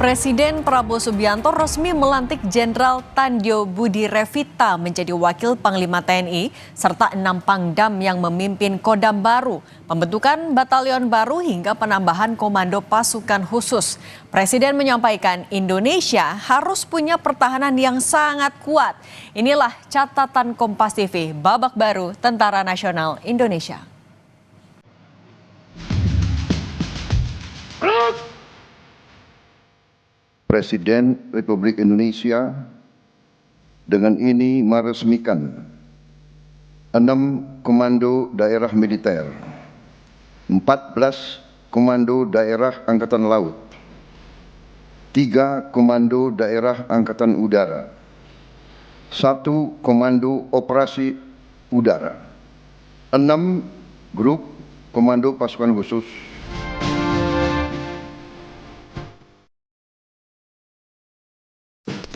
Presiden Prabowo Subianto resmi melantik Jenderal Tandjo Budi Revita menjadi Wakil Panglima TNI serta 6 Pangdam yang memimpin Kodam baru, pembentukan batalion baru hingga penambahan komando pasukan khusus. Presiden menyampaikan Indonesia harus punya pertahanan yang sangat kuat. Inilah catatan Kompas TV, babak baru Tentara Nasional Indonesia. Presiden Republik Indonesia dengan ini meresmikan 6 komando daerah militer, 14 komando daerah angkatan laut, 3 komando daerah angkatan udara, 1 komando operasi udara, 6 grup komando pasukan khusus.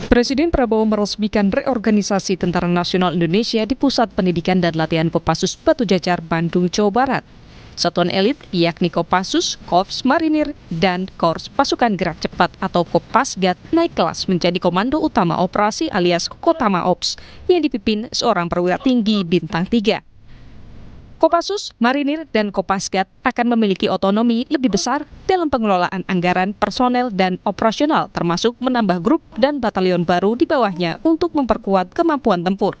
Presiden Prabowo meresmikan reorganisasi Tentara Nasional Indonesia di Pusat Pendidikan dan Latihan Kopassus Batu Jajar, Bandung, Jawa Barat. Satuan elit yakni Kopassus, Korps Marinir, dan Korps Pasukan Gerak Cepat atau Kopasgat naik kelas menjadi Komando Utama Operasi alias Kotama Ops yang dipimpin seorang perwira tinggi bintang 3. Kopassus, Marinir, dan Kopasgat akan memiliki otonomi lebih besar dalam pengelolaan anggaran, personel, dan operasional, termasuk menambah grup dan batalion baru di bawahnya untuk memperkuat kemampuan tempur.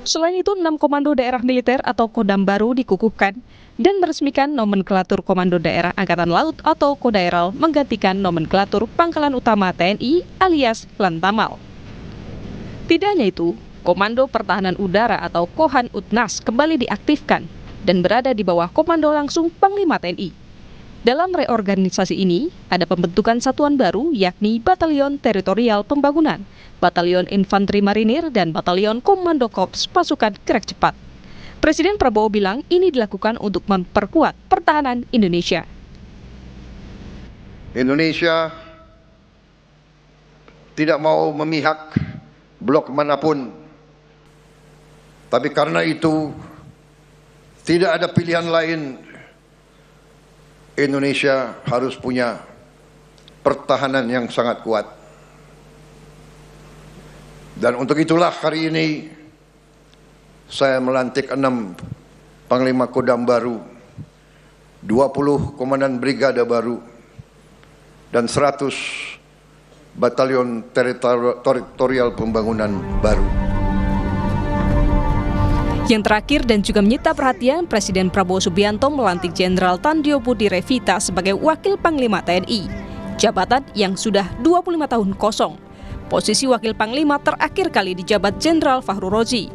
Selain itu, 6 komando daerah militer atau Kodam baru dikukuhkan dan meresmikan nomenklatur Komando Daerah Angkatan Laut atau Kodaeral menggantikan nomenklatur Pangkalan Utama TNI alias Lantamal. Tidak hanya itu, Komando Pertahanan Udara atau Kohan Utnas kembali diaktifkan dan berada di bawah komando langsung Panglima TNI. Dalam reorganisasi ini, ada pembentukan satuan baru yakni Batalion Teritorial Pembangunan, Batalion Infanteri Marinir, dan Batalion Komando Korps Pasukan Gerak Cepat. Presiden Prabowo bilang ini dilakukan untuk memperkuat pertahanan Indonesia. Indonesia tidak mau memihak blok manapun. Tapi karena itu tidak ada pilihan lain, Indonesia harus punya pertahanan yang sangat kuat. Dan untuk itulah hari ini saya melantik 6 Panglima Kodam baru, 20 Komandan Brigade baru, dan 100 Batalion Teritorial Pembangunan baru. Yang terakhir dan juga menyita perhatian, Presiden Prabowo Subianto melantik Jenderal Tandjo Budi Revita sebagai Wakil Panglima TNI, jabatan yang sudah 25 tahun kosong. Posisi Wakil Panglima terakhir kali dijabat Jenderal Fahru Rozi.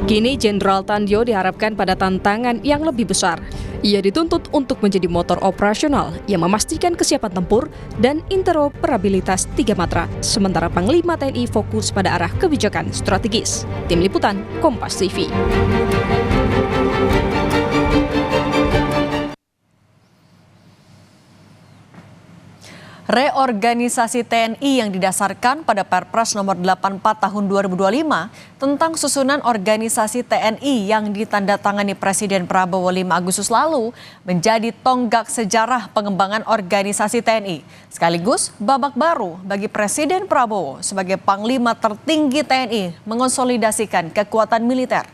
Kini Jenderal Tandjo diharapkan pada tantangan yang lebih besar. Ia dituntut untuk menjadi motor operasional yang memastikan kesiapan tempur dan interoperabilitas 3 matra. Sementara Panglima TNI fokus pada arah kebijakan strategis. Tim Liputan, Kompas TV. Reorganisasi TNI yang didasarkan pada Perpres nomor 84 tahun 2025 tentang susunan organisasi TNI yang ditandatangani Presiden Prabowo 5 Agustus lalu menjadi tonggak sejarah pengembangan organisasi TNI. Sekaligus babak baru bagi Presiden Prabowo sebagai Panglima tertinggi TNI mengonsolidasikan kekuatan militer.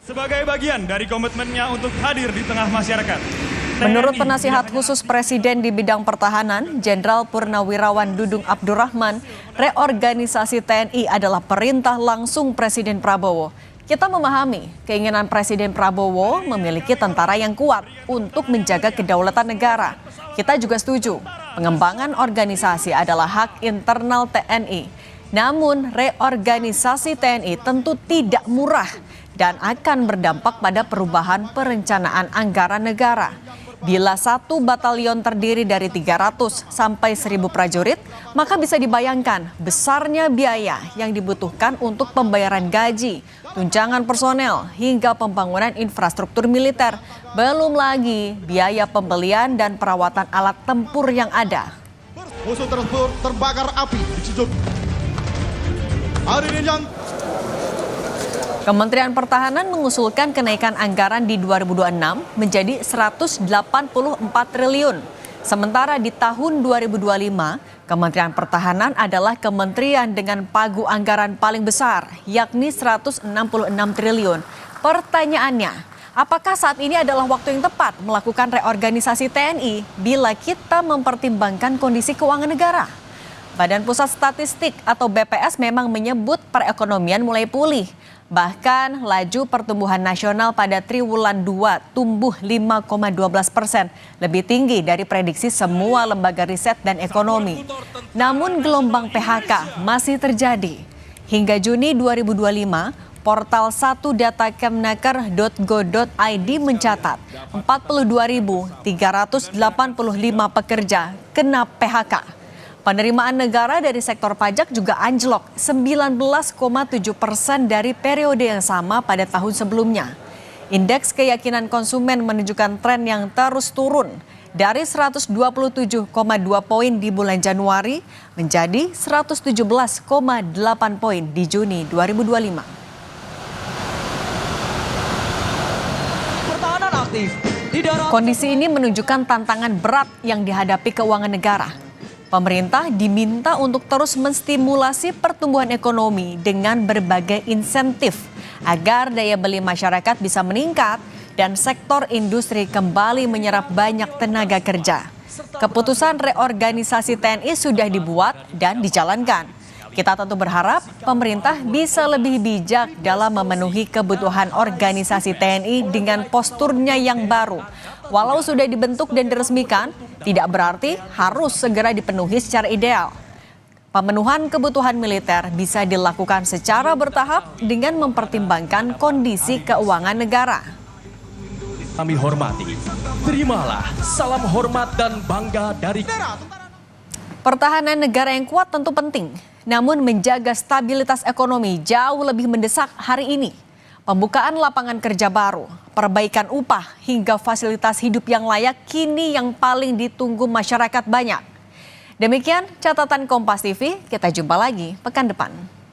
Sebagai bagian dari komitmennya untuk hadir di tengah masyarakat, menurut penasihat khusus Presiden di bidang pertahanan, Jenderal Purnawirawan Dudung Abdurrahman, reorganisasi TNI adalah perintah langsung Presiden Prabowo. Kita memahami keinginan Presiden Prabowo memiliki tentara yang kuat untuk menjaga kedaulatan negara. Kita juga setuju, pengembangan organisasi adalah hak internal TNI. Namun, reorganisasi TNI tentu tidak murah dan akan berdampak pada perubahan perencanaan anggaran negara. Bila satu batalion terdiri dari 300 sampai 1.000 prajurit, maka bisa dibayangkan besarnya biaya yang dibutuhkan untuk pembayaran gaji, tunjangan personel, hingga pembangunan infrastruktur militer. Belum lagi biaya pembelian dan perawatan alat tempur yang ada. Musuh terbakar api di Cijedug. Hari ini yang Kementerian Pertahanan mengusulkan kenaikan anggaran di 2026 menjadi 184 triliun. Sementara di tahun 2025, Kementerian Pertahanan adalah kementerian dengan pagu anggaran paling besar, yakni 166 triliun. Pertanyaannya, apakah saat ini adalah waktu yang tepat melakukan reorganisasi TNI bila kita mempertimbangkan kondisi keuangan negara? Badan Pusat Statistik atau BPS memang menyebut perekonomian mulai pulih. Bahkan laju pertumbuhan nasional pada triwulan 2 tumbuh 5,12%, lebih tinggi dari prediksi semua lembaga riset dan ekonomi. Namun gelombang PHK masih terjadi. Hingga Juni 2025, portal 1datakemnaker.go.id mencatat 42.385 pekerja kena PHK. Penerimaan negara dari sektor pajak juga anjlok 19,7% dari periode yang sama pada tahun sebelumnya. Indeks keyakinan konsumen menunjukkan tren yang terus turun dari 127,2 poin di bulan Januari menjadi 117,8 poin di Juni 2025. Kondisi ini menunjukkan tantangan berat yang dihadapi keuangan negara. Pemerintah diminta untuk terus menstimulasi pertumbuhan ekonomi dengan berbagai insentif agar daya beli masyarakat bisa meningkat dan sektor industri kembali menyerap banyak tenaga kerja. Keputusan reorganisasi TNI sudah dibuat dan dijalankan. Kita tentu berharap pemerintah bisa lebih bijak dalam memenuhi kebutuhan organisasi TNI dengan posturnya yang baru. Walau sudah dibentuk dan diresmikan, tidak berarti harus segera dipenuhi secara ideal. Pemenuhan kebutuhan militer bisa dilakukan secara bertahap dengan mempertimbangkan kondisi keuangan negara. Kami hormati, terimalah salam hormat dan bangga dari Pertahanan negara yang kuat tentu penting, namun menjaga stabilitas ekonomi jauh lebih mendesak hari ini. Pembukaan lapangan kerja baru, perbaikan upah, hingga fasilitas hidup yang layak kini yang paling ditunggu masyarakat banyak. Demikian catatan Kompas TV, kita jumpa lagi pekan depan.